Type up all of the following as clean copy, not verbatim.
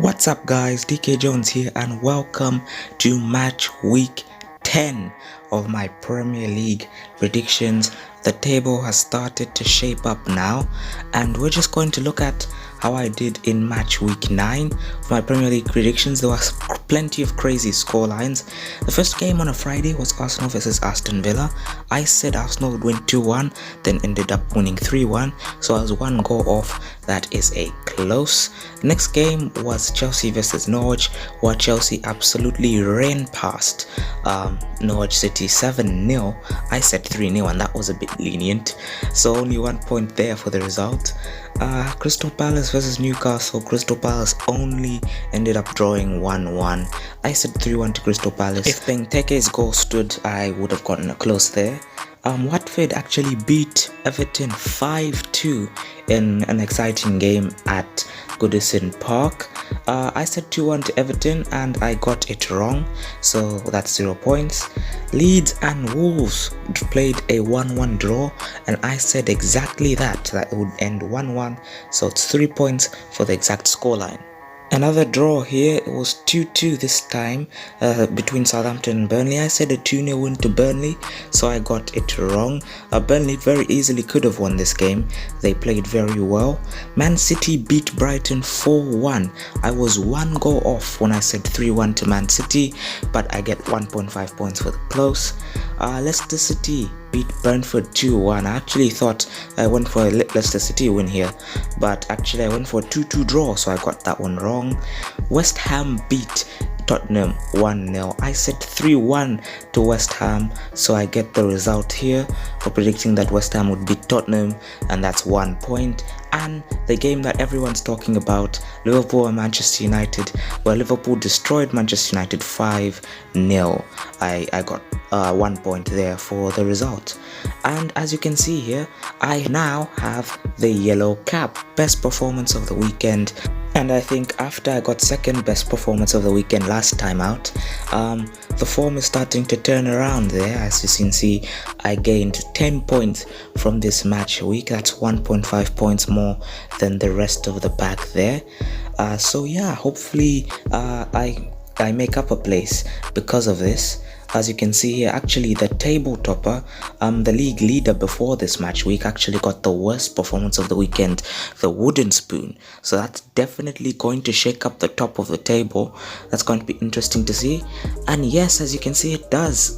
What's up guys, DK Jones here and welcome to match week 10 of my Premier League predictions. The table has started to shape up now and we're just going to look at how I did in match week 9 for my Premier League predictions. There was plenty of crazy score lines. The first game on a Friday was Arsenal versus Aston Villa. I said Arsenal would win 2-1, then ended up winning 3-1, so I was one goal off. That is a close. Next game was Chelsea versus Norwich, where Chelsea absolutely ran past Norwich City 7-0. I said 3-0 and that was a bit lenient, so only 1 point there for the result. Crystal Palace versus Newcastle. Crystal Palace only ended up drawing 1-1. I said 3-1 to Crystal Palace. If Benteke's goal stood, I would have gotten a close there. Watford actually beat Everton 5-2 in an exciting game at Goodison Park. I said 2-1 to Everton and I got it wrong, so that's 0 points. Leeds and Wolves played a 1-1 draw and I said exactly that it would end 1-1, so it's 3 points for the exact scoreline. Another draw here, it was 2-2 this time between Southampton and Burnley. I said a 2-0 win to Burnley, so I got it wrong. Burnley very easily could have won this game. They played very well. Man City beat Brighton 4-1. I was one goal off when I said 3-1 to Man City, but I get 1.5 points for the close. Leicester City beat Brentford 2-1. I actually thought I went for a Leicester City win here, but actually I went for a 2-2 draw, so I got that one wrong. West Ham beat Tottenham 1-0. I said 3-1 to West Ham, so I get the result here for predicting that West Ham would beat Tottenham, and that's 1 point. And the game that everyone's talking about, Liverpool and Manchester United, where Liverpool destroyed Manchester United 5-0. I got 1 point there for the result. And as you can see here, I now have the yellow cap, best performance of the weekend. And I think after I got second best performance of the weekend last time out, the form is starting to turn around there. As you can see, I gained 10 points from this match week. That's 1.5 points more than the rest of the pack there. So yeah, hopefully I make up a place because of this. As you can see here, actually the table topper, the league leader before this match week, actually got the worst performance of the weekend, the wooden spoon. So that's definitely going to shake up the top of the table. That's going to be interesting to see. And yes, as you can see, it does.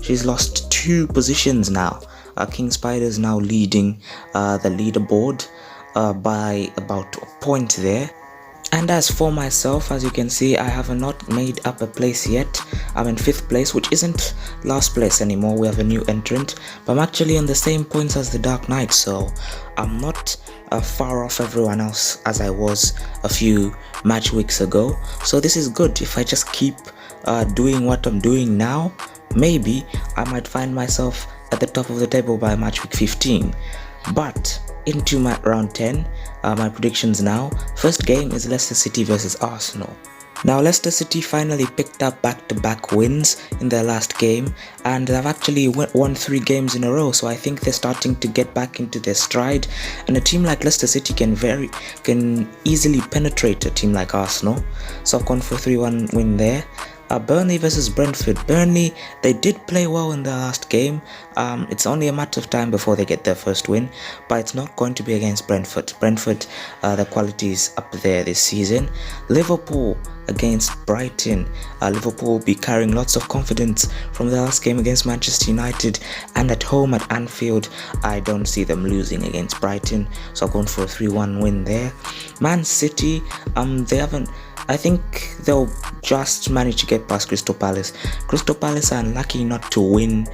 She's lost 2 positions now. King Spider is now leading the leaderboard by about a point there. And as for myself, as you can see, I have not made up a place yet. I'm in 5th place, which isn't last place anymore. We have a new entrant, but I'm actually on the same points as the Dark Knight, so I'm not far off everyone else as I was a few match weeks ago. So this is good. If I just keep doing what I'm doing now, maybe I might find myself at the top of the table by match week 15. But into my round 10, my predictions now. First game is Leicester City versus Arsenal. Now Leicester City finally picked up back-to-back wins in their last game, and they've actually won 3 games in a row, so I think they're starting to get back into their stride, and a team like Leicester City can easily penetrate a team like Arsenal. So I've gone for a 3-1 win there. Burnley versus Brentford. Burnley, they did play well in their last game. It's only a matter of time before they get their first win, but it's not going to be against Brentford. Brentford, the quality is up there this season. Liverpool against Brighton. Liverpool will be carrying lots of confidence from their last game against Manchester United, and at home at Anfield, I don't see them losing against Brighton, so I'm going for a 3-1 win there. Man City, I think they'll just manage to get past Crystal Palace. Crystal Palace are unlucky not to win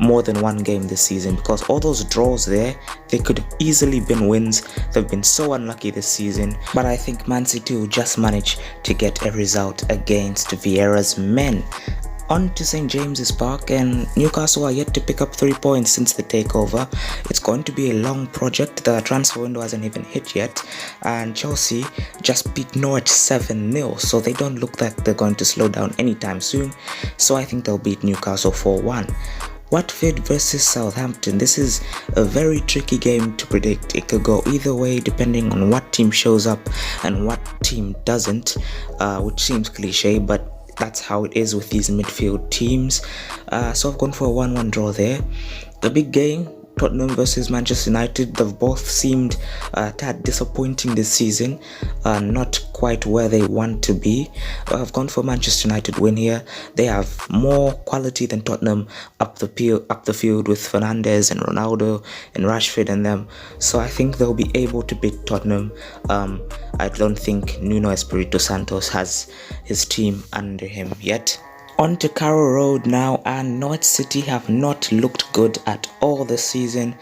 more than 1 game this season, because all those draws there, they could have easily been wins. They've been so unlucky this season, but I think Man City will just manage to get a result against Vieira's men. On to St James's Park, and Newcastle are yet to pick up 3 points since the takeover. It's going to be a long project. The transfer window hasn't even hit yet, and Chelsea just beat Norwich 7-0, so they don't look like they're going to slow down anytime soon. So I think they'll beat Newcastle 4-1. Watford versus Southampton. This is a very tricky game to predict. It could go either way depending on what team shows up and what team doesn't, which seems cliche, but that's how it is with these midfield teams. So I've gone for a 1-1 draw there. The big game, Tottenham versus Manchester United. They've both seemed a tad disappointing this season, not quite where they want to be. I've gone for Manchester United win here. They have more quality than Tottenham up the field with Fernandes and Ronaldo and Rashford and them. So I think they'll be able to beat Tottenham. I don't think Nuno Espirito Santos has his team under him yet. On to Carrow Road now, and Norwich City have not looked good at all this season.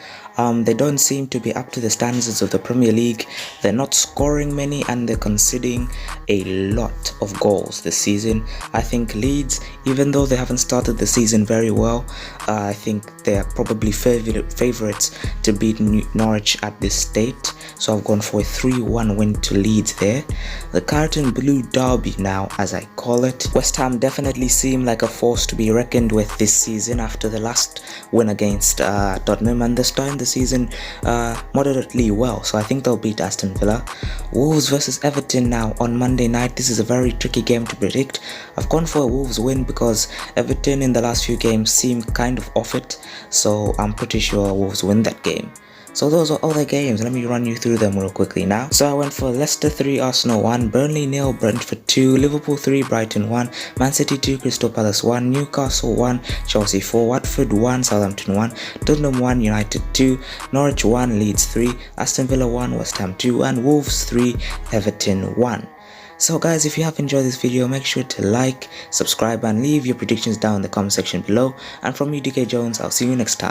They don't seem to be up to the standards of the Premier League. They're not scoring many and they're conceding a lot of goals this season. I think Leeds, even though they haven't started the season very well, I think they're probably favourites to beat Norwich at this state. So I've gone for a 3-1 win to Leeds there. The Carlton Blue Derby now, as I call it. West Ham definitely seem like a force to be reckoned with this season after the last win against Tottenham, and they're starting the season moderately well, so I think they'll beat Aston Villa. Wolves versus Everton now on Monday night. This is a very tricky game to predict. I've gone for a Wolves win because Everton in the last few games seem kind of off it, so I'm pretty sure Wolves win that game. So those are all the games. Let me run you through them real quickly now. So I went for Leicester 3, Arsenal 1, Burnley 0, Brentford 2, Liverpool 3, Brighton 1, Man City 2, Crystal Palace 1, Newcastle 1, Chelsea 4, Watford 1, Southampton 1, Tottenham 1, United 2, Norwich 1, Leeds 3, Aston Villa 1, West Ham 2, and Wolves 3, Everton 1. So guys, if you have enjoyed this video, make sure to like, subscribe and leave your predictions down in the comment section below. And from me, DK Jones, I'll see you next time.